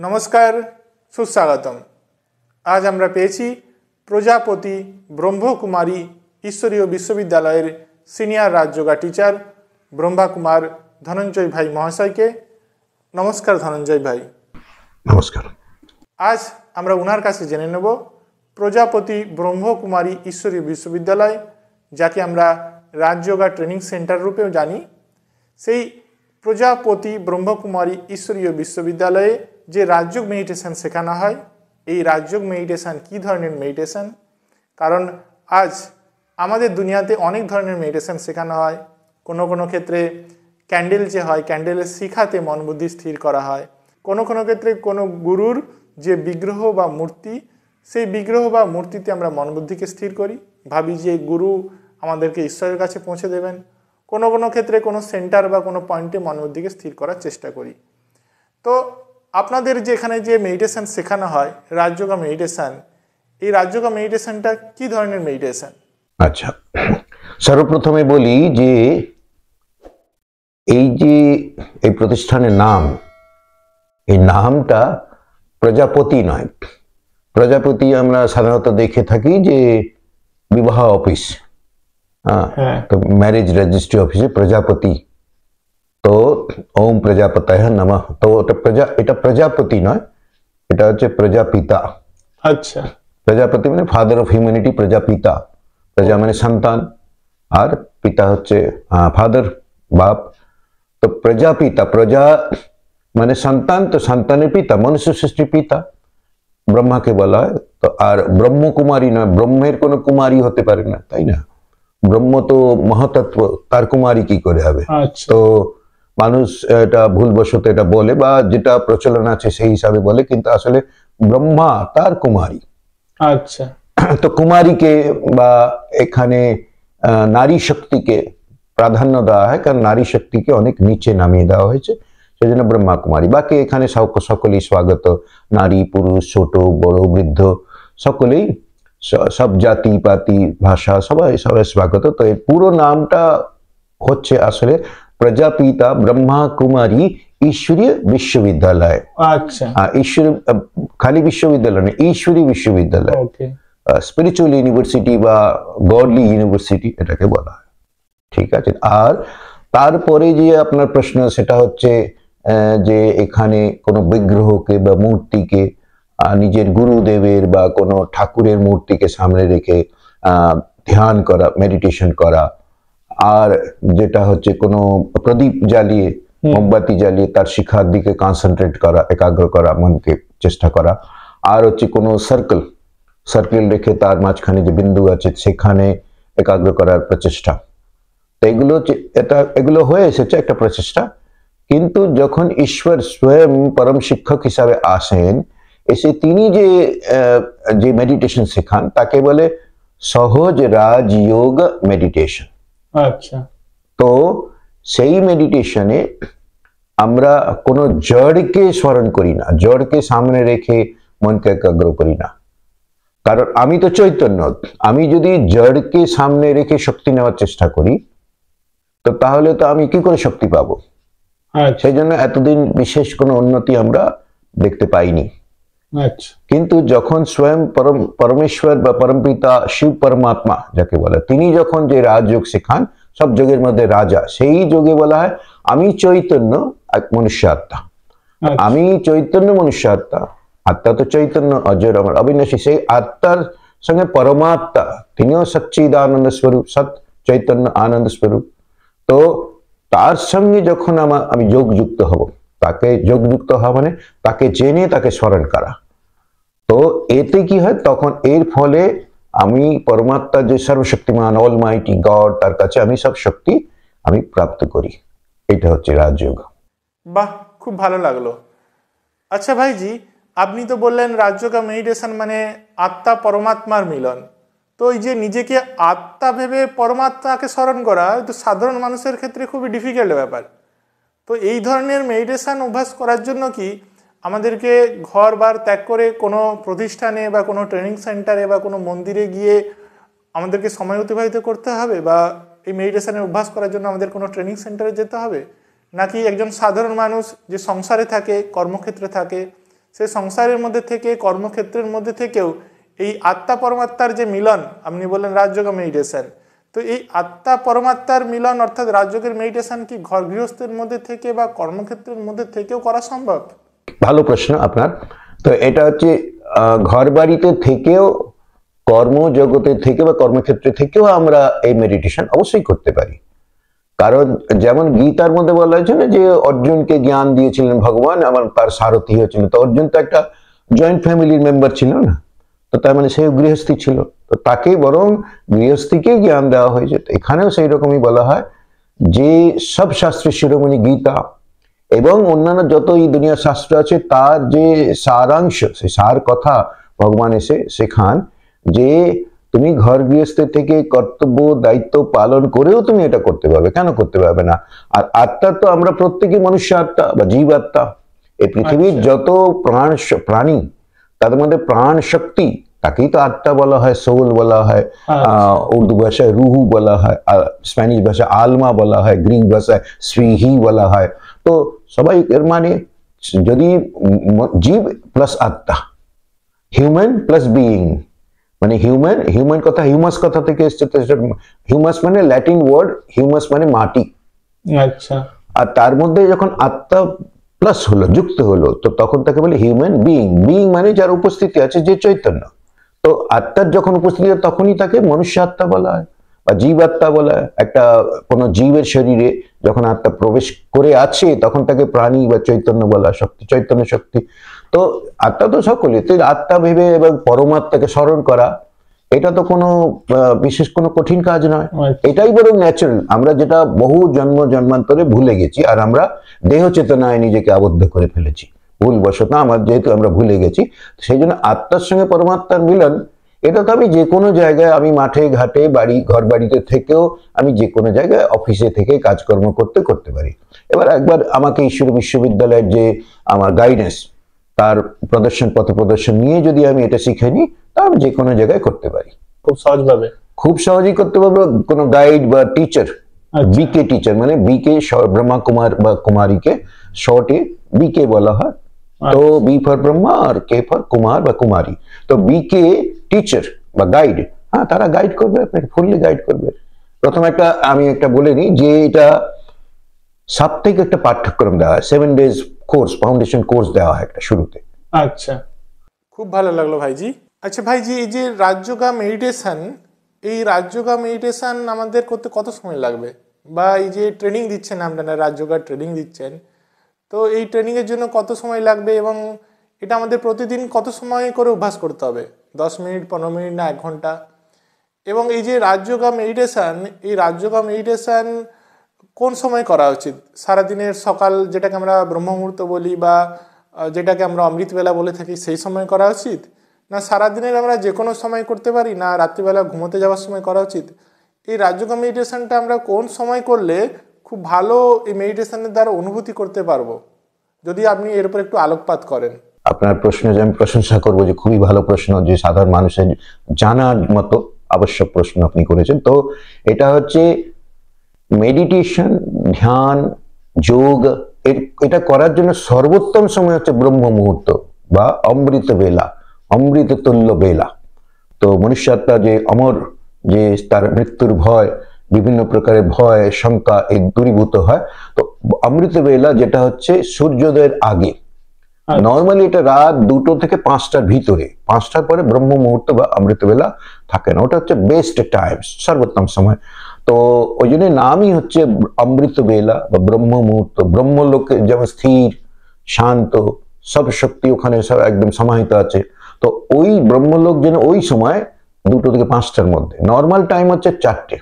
নমস্কার, সুস্বাগতম। আজ আমরা পেয়েছি প্রজাপতি ব্রহ্মকুমারী ঈশ্বরীয় বিশ্ববিদ্যালয়ের সিনিয়র রাজযোগা টিচার ব্রহ্মাকুমার ধনঞ্জয় ভাই মহাশয়কে। নমস্কার ধনঞ্জয় ভাই। নমস্কার। আজ আমরা ওনার কাছে জেনে নেব প্রজাপতি ব্রহ্মকুমারী ঈশ্বরীয় বিশ্ববিদ্যালয়, যাকে আমরা রাজযোগা ট্রেনিং সেন্টার রূপেও জানি, সেই প্রজাপতি ব্রহ্মকুমারী ঈশ্বরীয় বিশ্ববিদ্যালয়ে যে রাজযোগ মেডিটেশন শেখানো হয়, এই রাজযোগ মেডিটেশন কী ধরনের মেডিটেশন? কারণ আজ আমাদের দুনিয়াতে অনেক ধরনের মেডিটেশন শেখানো হয়। কোনো কোনো ক্ষেত্রে ক্যান্ডেল যে হয়, ক্যান্ডেলের শিখাতে মন বুদ্ধি স্থির করা হয়। কোনো কোনো ক্ষেত্রে কোনো গুরুর যে বিগ্রহ বা মূর্তি, সেই বিগ্রহ বা মূর্তিতে আমরা মন বুদ্ধিকে স্থির করি, ভাবি যে গুরু আমাদেরকে ঈশ্বরের কাছে পৌঁছে দেবেন। কোনো কোনো ক্ষেত্রে কোনো সেন্টার বা কোনো পয়েন্টে মন বুদ্ধিকে স্থির করার চেষ্টা করি। তো আপনাদের যে এখানে যে মেডিটেশন শেখানো হয় রাজযোগা মেডিটেশন, এই রাজযোগা মেডিটেশনটা কি ধরনের মেডিটেশন? আচ্ছা, সর্বপ্রথমে বলি যে এই প্রতিষ্ঠানের নাম, এই নামটা প্রজাপতি নয়। প্রজাপতি আমরা সাধারণত দেখে থাকি যে বিবাহ অফিস, তো ম্যারেজ রেজিস্ট্রি অফিসে প্রজাপতি, তো ওম প্রজাপতায় নমঃ। তো এটা প্রজাপতি নয়, এটা হচ্ছে প্রজাপিতা। আচ্ছা, প্রজাপতি মানে ফাদার অফ হিউম্যানিটি, প্রজাপিতা। প্রজা মানে সন্তান, আর পিতা হচ্ছে ফাদার, বাপ। তো প্রজাপিতা, প্রজা মানে সন্তান, তো সন্তানের পিতা মনুষ্য সৃষ্টির পিতা ব্রহ্মাকে বলা হয়। তো আর ব্রহ্মকুমারী নয়, ব্রহ্মের কোনো কুমারী হতে পারে না, তাই না? ব্রহ্ম তো মহাতত্ত্ব, তার কুমারী কি করে হবে? তো মানুষ এটা ভুলবশত এটা বলে, বা যেটা প্রচলন আছে সেই হিসাবে বলে, কিন্তু আসলে ব্রহ্মা তার কুমারী। আচ্ছা, তো কুমারীকে বা এখানে নারী শক্তিকে প্রাধান্য দেওয়া হয়, কারণ নারী শক্তিকে অনেক নিচে নামিয়ে দেওয়া হয়েছে, সেই জন্য ব্রহ্মা কুমারী। বাকি এখানে সকলেই স্বাগত, নারী পুরুষ ছোট বড় বৃদ্ধ সকলেই, সব জাতি পাতি ভাষা সবাই স্বাগত। তো এর পুরো নামটা হচ্ছে আসলে প্রজাপিতা ব্রহ্মা কুমারী ঈশ্বরীয় বিশ্ববিদ্যালয়। আচ্ছা, ঈশ্বরী খালি বিশ্ববিদ্যালয় না, ঈশ্বরী বিশ্ববিদ্যালয়, স্পিরিচুয়াল ইউনিভার্সিটি বা গডলি ইউনিভার্সিটি এটাকে বলা হয়। ঠিক আছে। আর তারপরে যে আপনার প্রশ্ন, সেটা হচ্ছে যে এখানে কোনো বিগ্রহকে বা মূর্তিকে, নিজের গুরুদেবের বা কোনো ঠাকুরের মূর্তিকে সামনে রেখে ধ্যান করা, মেডিটেশন করা, আর যেটা হচ্ছে কোনো প্রদীপ জ্বালিয়ে, মোমবাতি জ্বালিয়ে তার শিখার দিকে কনসেন্ট্রেট করা, একাগ্র করা, মনকে চেষ্টা করা, আর হচ্ছে কোনো সার্কেল রেখে তার মাঝখানে যে বিন্দু আছে সেখানে একাগ্র করার প্রচেষ্টা। তো এগুলো হয়ে এসেছে একটা প্রচেষ্টা। কিন্তু যখন ঈশ্বর স্বয়ং পরম শিক্ষক হিসাবে আসেন, এসে তিনি যে মেডিটেশন শেখান তাকে বলে সহজ রাজযোগ মেডিটেশন। আচ্ছা, তো সেই মেডিটেশনে আমরা কোনো জড়কে স্মরণ করি না, জড়কে সামনে রেখে মনকে একাগ্র করি না। কারণ আমি তো চৈতন্য, আমি যদি জড়কে সামনে রেখে শক্তি নেওয়ার চেষ্টা করি, তো তাহলে তো আমি কি করে শক্তি পাবো? সেই জন্য এতদিন বিশেষ কোনো উন্নতি আমরা দেখতে পাইনি। কিন্তু যখন স্বয়ং পরমেশ্বর বা পরমপিতা শিব পরমাত্মা যাকে বলে, তিনি যখন যে রাজযোগ শেখান, সব যোগের মধ্যে রাজা, সেই যোগে বলা হয় আমি চৈতন্য এক মনুষ্য আত্মা। আমি চৈতন্য মনুষ্য আত্মা, আত্মা তো চৈতন্য অজর আমার অবিনাশী, সেই আত্মার সঙ্গে পরমাত্মা, তিনিও সচ্চিদানন্দ স্বরূপ, সৎ চৈতন্য আনন্দ স্বরূপ। তো তার সঙ্গে যখন আমি যোগযুক্ত হব, তাকে যোগযুক্ত হওয়া মানে তাকে জেনে তাকে স্মরণ করা। তো এতে কি হয়, তখন এর ফলে আমি পরমাত্মা যে সর্বশক্তিমান অলমাইটি গড, তার কাছে আমি সব শক্তি আমি প্রাপ্ত করি। এটা হচ্ছে রাজযোগ। বাহ, খুব ভালো লাগলো। আচ্ছা ভাইজি, আপনি তো বললেন রাজযোগা মেডিটেশন মানে আত্মা পরমাত্মার মিলন। তো এই যে নিজেকে আত্মা ভেবে পরমাত্মাকে স্মরণ করা, তো সাধারণ মানুষের ক্ষেত্রে খুবই ডিফিকাল্ট ব্যাপার। তো এই ধরনের মেডিটেশন অভ্যাস করার জন্য কি আমাদেরকে ঘর বার ত্যাগ করে কোনো প্রতিষ্ঠানে বা কোনো ট্রেনিং সেন্টারে বা কোনো মন্দিরে গিয়ে আমাদেরকে সময় অতিবাহিত করতে হবে, বা এই মেডিটেশনের অভ্যাস করার জন্য আমাদের কোনো ট্রেনিং সেন্টারে যেতে হবে, নাকি একজন সাধারণ মানুষ যে সংসারে থাকে, কর্মক্ষেত্রে থাকে, সে সংসারের মধ্যে থেকে কর্মক্ষেত্রের মধ্যে থেকেও এই আত্মা পরমাত্মার যে মিলন, আপনি বললেন রাজযোগ মেডিটেশন, তো এই আত্মা পরমাত্মার মিলন অর্থাৎ রাজযোগের মেডিটেশন কি ঘর গৃহস্থের মধ্যে থেকে বা কর্মক্ষেত্রের মধ্যে থেকেও করা সম্ভব? ভালো প্রশ্ন আপনার। তো এটা হচ্ছে ঘর বাড়িতে থেকেও, কর্মজগতে থেকে বা কর্মক্ষেত্রে থেকেও আমরা এই মেডিটেশন অবশ্যই করতে পারি। কারণ যেমন গীতার মধ্যে বলা হয়েছে না যে অর্জুনকে জ্ঞান দিয়েছিলেন ভগবান, আমার তার সারথি হয়েছিলেন। তো অর্জুন তো একটা জয়েন্ট ফ্যামিলির মেম্বার ছিল না, তো তার মানে সেও গৃহস্থী ছিল, তো তাকে বরং গৃহস্থীকে জ্ঞান দেওয়া হয়েছে। তো এখানেও সেই রকমই বলা হয় যে সব শাস্ত্রের শিরোমণি গীতা এবং অন্যান্য যত এই দুনিয়ার শাস্ত্র আছে তার যে সারাংশ, সেই সার কথা ভগবান এসে শেখান যে তুমি ঘর গৃহস্থের থেকে কর্তব্য দায়িত্ব পালন করেও তুমি এটা করতে পারবে, কেন করতে পারবে না? আর আত্মা তো আমরা প্রত্যেকেই মনুষ্য আত্মা বা জীব আত্মা। এই পৃথিবীর যত প্রাণী তাদের মধ্যে প্রাণ শক্তি, তাকেই তো আত্মা বলা হয়, সোল বলা হয়, উর্দু ভাষায় রুহু বলা হয়, স্প্যানিশ ভাষায় আলমা বলা হয়, গ্রিক ভাষায় স্পিহি বলা হয়। তো সবাই এর মানে যদি জীব প্লাস আত্মা, হিউম্যান প্লাস বিইং, মানে হিউম্যান কথা হিউমাস কথা থেকে এসছে। হিউমাস মানে ল্যাটিন ওয়ার্ড, হিউমাস মানে মাটি। আচ্ছা। আর তার মধ্যে যখন আত্মা প্লাস হলো, যুক্ত হলো, তো তখন তাকে বলে হিউম্যান বিইং। বিইং মানে যার উপস্থিতি আছে, যে চৈতন্য। তো আত্মার যখন উপস্থিতি হয় তখনই তাকে মনুষ্য আত্মা বলা হয় বা জীব আত্মা বলা হয়। একটা কোনো জীবের শরীরে যখন আত্মা প্রবেশ করে আছে তখন তাকে প্রাণী বা চৈতন্য বলা হয়, শক্তি, চৈতন্য শক্তি। তো আত্মা তো সকলে, তো আত্মা ভেবে এবং পরমাত্মাকে স্মরণ করা এটা তো কোনো বিশেষ কোনো কঠিন কাজ নয়, এটাই বরং ন্যাচারাল। আমরা যেটা বহু জন্মান্তরে ভুলে গেছি, আর আমরা দেহ চেতনায় নিজেকে আবদ্ধ করে ফেলেছি ভুলবশত, যেহেতু আমরা ভুলে গেছি। সেই জন্য আত্মার সঙ্গে পরমাত্মার মিলন, এটা তো আমি যে কোনো জায়গায়, আমি মাঠে ঘাটে বাড়ি ঘর বাড়িতে থেকেও আমি যে কোনো জায়গায় অফিসে থেকে কাজকর্ম করতে পারি। এবার একবার আমাকে ঈশ্বর বিশ্ববিদ্যালয়ের যে আমার গাইডেন্স, তার পথ প্রদর্শন নিয়ে যদি আমি এটা শিখে নিই, তা আমি যে কোনো জায়গায় করতে পারি খুব সহজভাবে, খুব সহজেই করতে পারবো। কোনো গাইড বা টিচার, বিকে টিচার মানে বিকে ব্রহ্মা কুমার বা কুমারীকে শর্টে বিকে বলা হয়। তো বি ফর ব্রহ্মা আর কে ফর কুমার বা কুমারী। তো বিকে টিচার বা গাইড, হ্যাঁ, তারা গাইড করবে, আপনাকে ফুললি গাইড করবে। প্রথম আমি একটা বলে নিই যে এটা সাপ্তাহিক একটা পাঠ্যক্রম দেওয়া হয়, 7 days কোর্স, ফাউন্ডেশন কোর্স দেওয়া হয় একটা শুরুতে। আচ্ছা, খুব ভালো লাগলো ভাইজি। আচ্ছা ভাইজি, এই যে রাজযোগা মেডিটেশন, এই রাজযোগা মেডিটেশন আমাদের করতে কত সময় লাগবে? বা এই যে ট্রেনিং দিচ্ছেন আপনারা, রাজযোগা ট্রেনিং দিচ্ছেন, তো এই ট্রেনিংয়ের জন্য কত সময় লাগবে এবং এটা আমাদের প্রতিদিন কত সময় করে অভ্যাস করতে হবে? 10 মিনিট, 15 মিনিট, না 1 ঘন্টা? এবং এই যে রাজযোগা মেডিটেশন, এই রাজযোগা মেডিটেশন কোন সময় করা উচিত? সারাদিনের সকাল, যেটাকে আমরা ব্রহ্ম মুহূর্ত বলি বা যেটাকে আমরা অমৃতবেলা বলে থাকি, সেই সময় করা উচিত, না সারাদিনের আমরা যে কোনো সময় করতে পারি, না রাত্রিবেলা ঘুমোতে যাওয়ার সময় করা উচিত? এই রাজযোগা মেডিটেশনটা আমরা কোন সময় করলে খুব ভালো এই মেডিটেশনের দ্বারা অনুভূতি করতে পারবো, যদি আপনি এর উপর একটু আলোকপাত করেন। আপনার প্রশ্ন যে আমি প্রশংসা করবো, যে খুবই ভালো প্রশ্ন, যে সাধারণ মানুষের জানার মতো আবশ্যক প্রশ্ন আপনি করেছেন। তো এটা হচ্ছে মেডিটেশন, ধ্যান, যোগ, এটা করার জন্য সর্বোত্তম সময় হচ্ছে ব্রহ্ম মুহূর্ত বা অমৃত বেলা, অমৃত তুল্য বেলা। তো মনুষ্যাত্মা যে অমর, যে তার মৃত্যুর ভয়, বিভিন্ন প্রকারের ভয় শঙ্কা এই দূরীভূত হয়। তো অমৃত বেলা যেটা হচ্ছে সূর্যোদয়ের আগে, নর্মালি এটা রাত 2টো থেকে 5টার ভিতরে, 5টার পরে ব্রহ্ম মুহূর্ত বা অমৃতবেলা থাকে না, ওটা হচ্ছে বেস্ট টাইম, সর্বোত্তম সময়। তো ওই জন্য নামই হচ্ছে অমৃত বেলা বা ব্রহ্ম মুহূর্ত। ব্রহ্মলোকে যেমন স্থির, শান্ত, সব শক্তি ওখানে সব একদম সমাহিত আছে। তো ওই ব্রহ্মলোক যেন ওই সময় 2টো থেকে 5টার মধ্যে, নর্মাল টাইম হচ্ছে 4টে,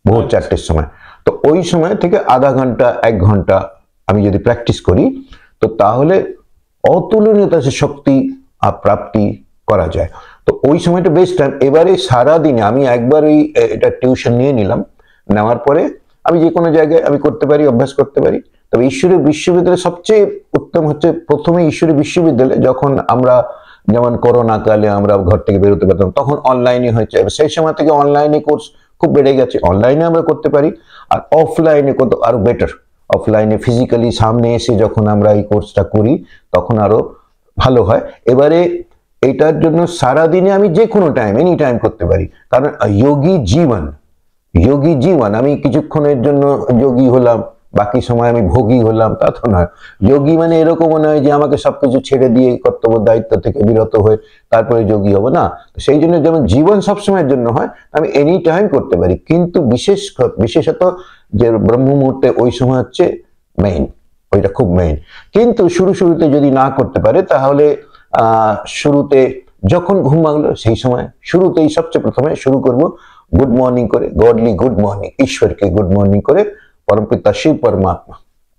ভোর 4টের সময়। তো ওই সময় থেকে আধা ঘন্টা 1 ঘন্টা আমি যদি প্র্যাকটিস করি, তো তাহলে অতুলনীয় শক্তি প্রাপ্তি করা যায়। তো ওই সময়টা বেস্ট টাইম। এবারে সারাদিনে আমি একবার এটা টিউশন নিয়ে নিলাম, নেওয়ার পরে আমি যে কোনো জায়গায় আমি করতে পারি, অভ্যাস করতে পারি। তবে ঈশ্বরী বিশ্ববিদ্যালয় সবচেয়ে উত্তম হচ্ছে প্রথমে ঈশ্বরী বিশ্ববিদ্যালয়, যখন আমরা যেমন করোনা কালে আমরা ঘর থেকে বেরোতে পারতাম, তখন অনলাইনে হয়েছে। সেই সময় থেকে অনলাইনে কোর্স খুব বেড়ে গেছে, অনলাইনে আমরা করতে পারি। আর অফলাইনে কত আরো বেটার, অফলাইনে ফিজিক্যালি সামনে এসে যখন আমরা এই কোর্সটা করি তখন আরো ভালো হয়। এবারে এটার জন্য সারাদিনে আমি যে কোনো টাইম, এনি টাইম করতে পারি, কারণ যোগী জীবন আমি কিছুক্ষণের জন্য যোগী হলাম, বাকি সময় আমি ভোগী হলাম, তা তো নয়। যোগী মানে এরকমও নয় যে আমাকে সবকিছু ছেড়ে দিয়ে কর্তব্য দায়িত্ব থেকে বিরত হয়ে তারপরে যোগী হবো না। সেই জন্য যেমন জীবন সবসময়ের জন্য হয়, আমি এনি টাইম করতে পারি, কিন্তু বিশেষত যে ব্রহ্ম মুহূর্তে ওই সময় হচ্ছে মেইন, ওইটা খুব মেইন। কিন্তু শুরুতে যদি না করতে পারে, তাহলে শুরুতে যখন ঘুম ভাঙলো সেই সময় শুরুতেই সবচেয়ে প্রথমে শুরু করব গুড মর্নিং করে, গডলি গুড মর্নিং, ঈশ্বরকে গুড মর্নিং করে, পরমপিতা শিব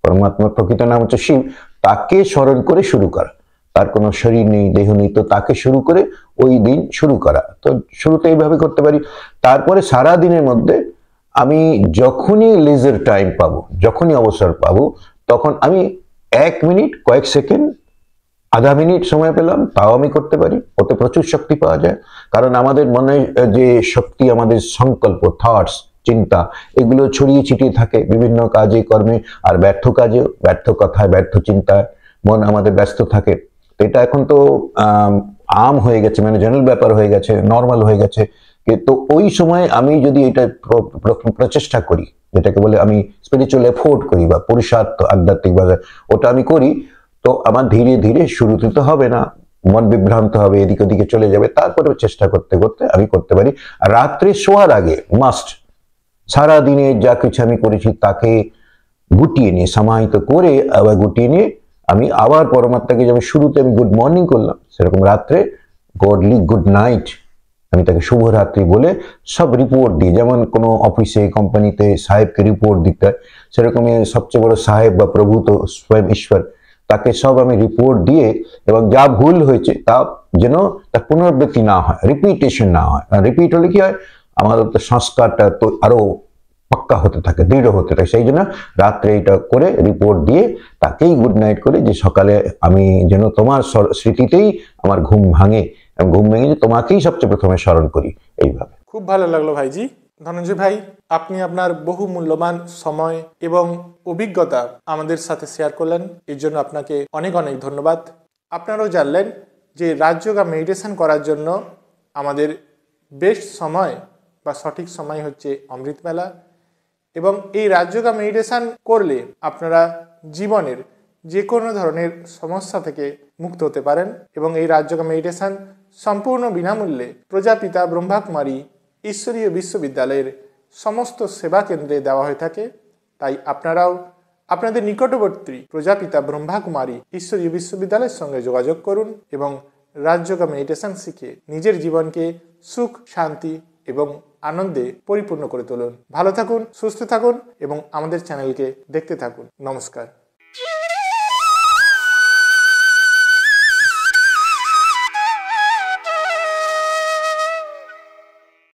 পরমাত্মার প্রকৃত নাম হচ্ছে শিব, তাকে স্মরণ করে শুরু করা। তার কোনো শরীর নেই, দেহ নেই, তো তাকে শুরু করে ওই দিন শুরু করা। তো শুরুতে এইভাবে করতে পারি। তারপরে সারা দিনের মধ্যে আমি যখনই লেজার টাইম পাবো, যখনই অবসর পাবো, তখন আমি 1 মিনিট, কয়েক সেকেন্ড, আধা মিনিট সময় পেলাম, তাও আমি করতে পারি। ওতে প্রচুর শক্তি পাওয়া যায়। কারণ আমাদের মনে যে শক্তি, আমাদের সংকল্প, থটস, চিন্তা, এগুলো ছড়িয়ে ছিটিয়ে থাকে বিভিন্ন কাজে কর্মে, আর ব্যর্থ কাজেও, ব্যর্থ কথায়, ব্যর্থ চিন্তায় মন আমাদের ব্যস্ত থাকে। এটা এখন তো আম হয়ে গেছে, মানে জেনারেল ব্যাপার হয়ে গেছে, নর্মাল হয়ে গেছে। কিন্তু ওই সময় আমি যদি এটা প্রচেষ্টা করি, যেটাকে বলে আমি স্পিরিচুয়াল এফোর্ট করি বা পুরুষার্থ আধ্যাত্মিক ভাবে, ওটা আমি করি, তো আমার ধীরে ধীরে শুরুতে তো হবে না, মন বিভ্রান্ত হবে, এদিকে ওদিকে চলে যাবে, তারপরে চেষ্টা করতে করতে আমি করতে পারি। আর রাত্রে শোয়ার আগে মাস্ট সারা দিনে যা কিছু আমি করেছি তাকে গুটিয়ে নিয়ে, সমাহিত করে আবার গুটিয়ে নিয়ে আমি আবার পরমাত্মাকে, যেমন শুরুতে আমি গুড মর্নিং করলাম, সেরকম রাত্রে গডলি গুড নাইট, আমি তাকে শুভরাত্রি বলে সব রিপোর্ট দিই। যেমন কোনো অফিসে, কোম্পানিতে সাহেবকে রিপোর্ট দিতে হয়, সেরকমই সবচেয়ে বড় সাহেব বা প্রভু তো স্বয়ং ঈশ্বর, তাকে সব আমি রিপোর্ট দিয়ে, এবং যা ভুল হয়েছে তা যেন তার পুনরাবৃত্তি না হয়, রিপিটেশন না হয়। রিপিট হলে কি হয়, আমাদের তো সংস্কারটা তো আরো পাক্কা হতে থাকে, দৃঢ় হতে থাকে। সেই জন্য রাত্রে এটা করে রিপোর্ট দিয়ে তাকেই গুড নাইট করে, যে সকালে আমি যেন তোমার স্মৃতিতেই আমার ঘুম ভাঙে, এবং ঘুম ভেঙে যে তোমাকেই সবচেয়ে প্রথমে স্মরণ করি। এইভাবে খুব ভালো লাগলো ভাইজি। ধনঞ্জয় ভাই, আপনি আপনার বহু মূল্যবান সময় এবং অভিজ্ঞতা আমাদের সাথে শেয়ার করলেন, এর জন্য আপনাকে অনেক অনেক ধন্যবাদ। আপনারাও জানলেন যে রাজযোগা মেডিটেশন করার জন্য আমাদের বেস্ট সময় বা সঠিক সময় হচ্ছে অমৃতবেলা, এবং এই রাজযোগা মেডিটেশন করলে আপনারা জীবনের যে কোনো ধরনের সমস্যা থেকে মুক্ত হতে পারেন। এবং এই রাজযোগা মেডিটেশন সম্পূর্ণ বিনামূল্যে প্রজাপিতা ব্রহ্মাকুমারী ঈশ্বরীয় বিশ্ববিদ্যালয়ের সমস্ত সেবা কেন্দ্রে দেওয়া হয়ে থাকে। তাই আপনারাও আপনাদের নিকটবর্তী প্রজাপিতা ব্রহ্মাকুমারী ঈশ্বরীয় বিশ্ববিদ্যালয়ের সঙ্গে যোগাযোগ করুন এবং রাজযোগা মেডিটেশন শিখে নিজের জীবনকে সুখ, শান্তি এবং আনন্দে পরিপূর্ণ করে তুলুন। ভালো থাকুন, সুস্থ থাকুন এবং আমাদের চ্যানেলকে দেখতে থাকুন। নমস্কার।